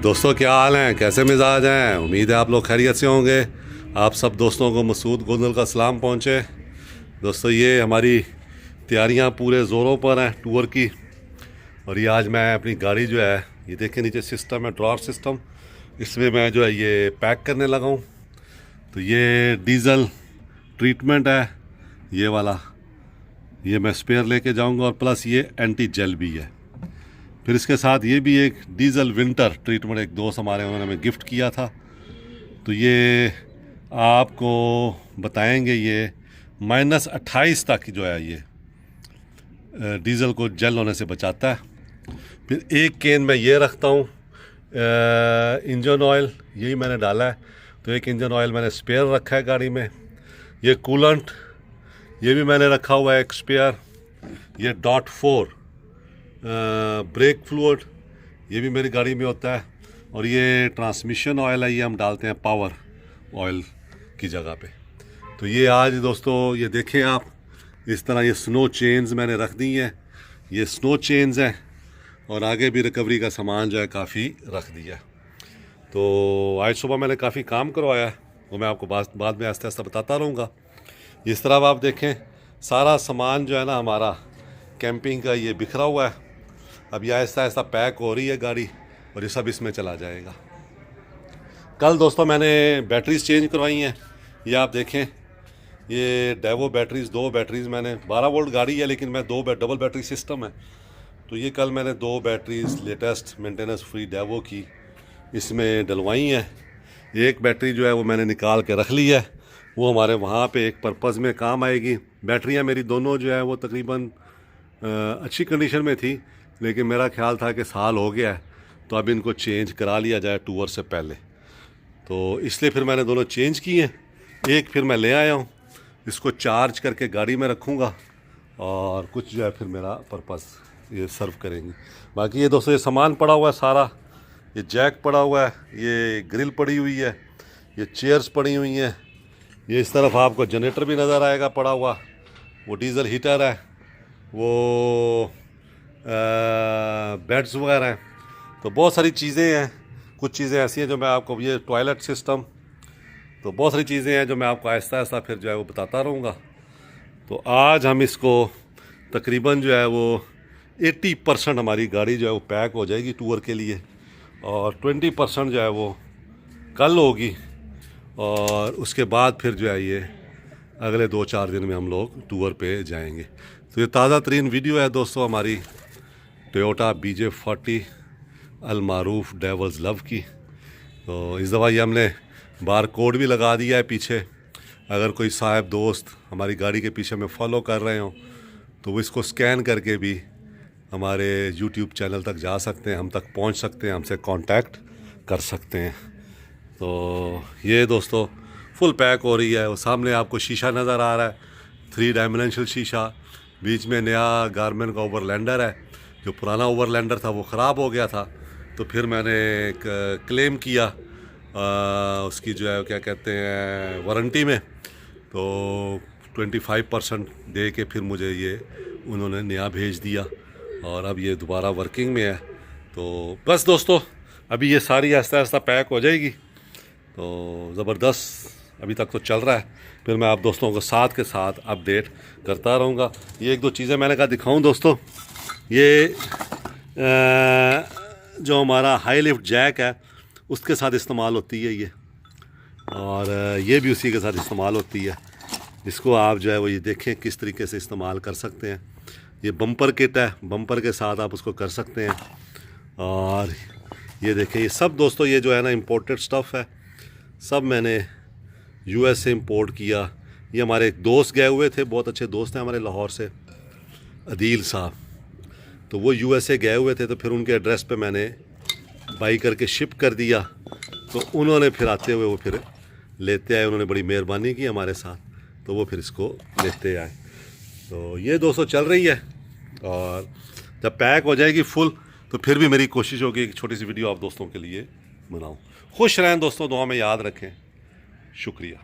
दोस्तों क्या हाल हैं, कैसे मिजाज हैं। उम्मीद है आप लोग खैरियत से होंगे। आप सब दोस्तों को मसूद गोंदल का सलाम पहुँचे। दोस्तों ये हमारी तैयारियां पूरे ज़ोरों पर हैं टूर की। और ये आज मैं अपनी गाड़ी जो है, ये देखें नीचे सिस्टम है, ड्रॉर सिस्टम, इसमें मैं जो है ये पैक करने लगा हूँ। तो ये डीज़ल ट्रीटमेंट है ये वाला, ये मैं स्पेयर लेके जाऊँगा और प्लस ये एंटी जेल भी है। फिर इसके साथ ये भी एक डीज़ल विंटर ट्रीटमेंट एक दोस्त हमारे उन्होंने हमें गिफ्ट किया था। तो ये आपको बताएंगे, ये -28 तक जो है ये डीज़ल को जेल होने से बचाता है। फिर एक केन में ये रखता हूँ इंजन ऑयल, यही मैंने डाला है। तो एक इंजन ऑयल मैंने स्पेयर रखा है गाड़ी में। ये कूलेंट ये भी मैंने रखा हुआ है एक स्पेयर। ये .4 ब्रेक फ्लूइड ये भी मेरी गाड़ी में होता है। और ये ट्रांसमिशन ऑयल है, ये हम डालते हैं पावर ऑयल की जगह पे। तो ये आज दोस्तों ये देखें आप, इस तरह ये स्नो चेन्स मैंने रख दी हैं, ये स्नो चेन्स हैं। और आगे भी रिकवरी का सामान जो है काफ़ी रख दिया। तो आज सुबह मैंने काफ़ी काम करवाया है, वो मैं आपको बाद में आहिस्ता आहिस्ता बताता रहूँगा। इस तरह आप देखें सारा सामान जो है ना हमारा कैंपिंग का ये बिखरा हुआ है। अब ये आहिस्ता आहिस्ता पैक हो रही है गाड़ी और ये सब इसमें चला जाएगा। कल दोस्तों मैंने बैटरीज चेंज करवाई हैं। ये आप देखें, ये डेवो बैटरीज, 2 बैटरीज मैंने, 12 वोल्ट गाड़ी है लेकिन मैं डबल बैटरी सिस्टम है। तो ये कल मैंने 2 batteries latest maintenance free Daewoo की इसमें डलवाई हैं। एक बैटरी जो है वो मैंने निकाल के रख ली है, वो हमारे वहाँ पे एक पर्पज़ में काम आएगी। बैटरियाँ मेरी दोनों जो है वो तकरीबन अच्छी कंडीशन में थी, लेकिन मेरा ख्याल था कि साल हो गया है तो अब इनको चेंज करा लिया जाए टूर से पहले। तो इसलिए फिर मैंने दोनों चेंज किए हैं। एक फिर मैं ले आया हूँ, इसको चार्ज करके गाड़ी में रखूँगा और कुछ जो है फिर मेरा पर्पज़ ये सर्व करेंगे। बाकी ये दोस्तों ये सामान पड़ा हुआ है सारा, ये जैक पड़ा हुआ है, ये ग्रिल पड़ी हुई है, ये चेयर्स पड़ी हुई हैं। ये इस तरफ आपको जनरेटर भी नज़र आएगा पड़ा हुआ, वो डीज़ल हीटर है, वो बेड्स वगैरह हैं। तो बहुत सारी चीज़ें हैं, कुछ चीज़ें ऐसी हैं जो मैं आपको, ये टॉयलेट सिस्टम, तो बहुत सारी चीज़ें हैं जो मैं आपको आहिस्ता आहिस्ता फिर जो है वो बताता रहूँगा। तो आज हम इसको तकरीबन जो है वो 80% हमारी गाड़ी जो है वो पैक हो जाएगी टूर के लिए, और 20% जो है वो कल होगी। और उसके बाद फिर जो है ये अगले 2-4 दिन में हम लोग टूर पे जाएंगे। तो ये ताज़ा तरीन वीडियो है दोस्तों हमारी टोयोटा BJ40 अलमारूफ डेवल्स लव की। तो इस दफ़ा ये हमने बार कोड भी लगा दिया है पीछे। अगर कोई साहब दोस्त हमारी गाड़ी के पीछे में फॉलो कर रहे हो तो वो इसको स्कैन करके भी हमारे YouTube चैनल तक जा सकते हैं, हम तक पहुंच सकते हैं, हमसे कांटेक्ट कर सकते हैं। तो ये दोस्तों फुल पैक हो रही है। वो सामने आपको शीशा नज़र आ रहा है, 3 डायमेंशनल शीशा। बीच में नया गारमेंट का ओवरलैंडर है, जो पुराना ओवरलैंडर था वो ख़राब हो गया था। तो फिर मैंने क्लेम किया उसकी जो है क्या कहते हैं वारंटी में, तो 25% दे के फिर मुझे ये उन्होंने नया भेज दिया और अब ये दोबारा वर्किंग में है। तो बस दोस्तों अभी ये सारी आहिस्ता आहिस्ता पैक हो जाएगी। तो ज़बरदस्त अभी तक तो चल रहा है, फिर मैं आप दोस्तों को साथ के साथ अपडेट करता रहूँगा। ये 1-2 चीज़ें मैंने कहा दिखाऊँ दोस्तों। ये जो हमारा हाई लिफ्ट जैक है उसके साथ इस्तेमाल होती है ये, और ये भी उसी के साथ इस्तेमाल होती है। इसको आप जो है वो ये देखें किस तरीके से इस्तेमाल कर सकते हैं। ये बम्पर किट है, बम्पर के साथ आप उसको कर सकते हैं। और ये देखें ये सब दोस्तों ये जो है ना इम्पोर्टेड स्टफ़ है, सब मैंने US से इंपोर्ट किया। ये हमारे एक दोस्त गए हुए थे, बहुत अच्छे दोस्त हैं हमारे लाहौर से, अदील साहब। तो वो USA गए हुए थे, तो फिर उनके एड्रेस पे मैंने बाई करके शिप कर दिया। तो उन्होंने फिर आते हुए वो फिर लेते आए, उन्होंने बड़ी मेहरबानी की हमारे साथ, तो वो फिर इसको लेते आए। तो ये दोस्तों चल रही है, और जब पैक हो जाएगी फुल तो फिर भी मेरी कोशिश होगी एक छोटी सी वीडियो आप दोस्तों के लिए बनाऊं। खुश रहें दोस्तों, दुआ में याद रखें। शुक्रिया।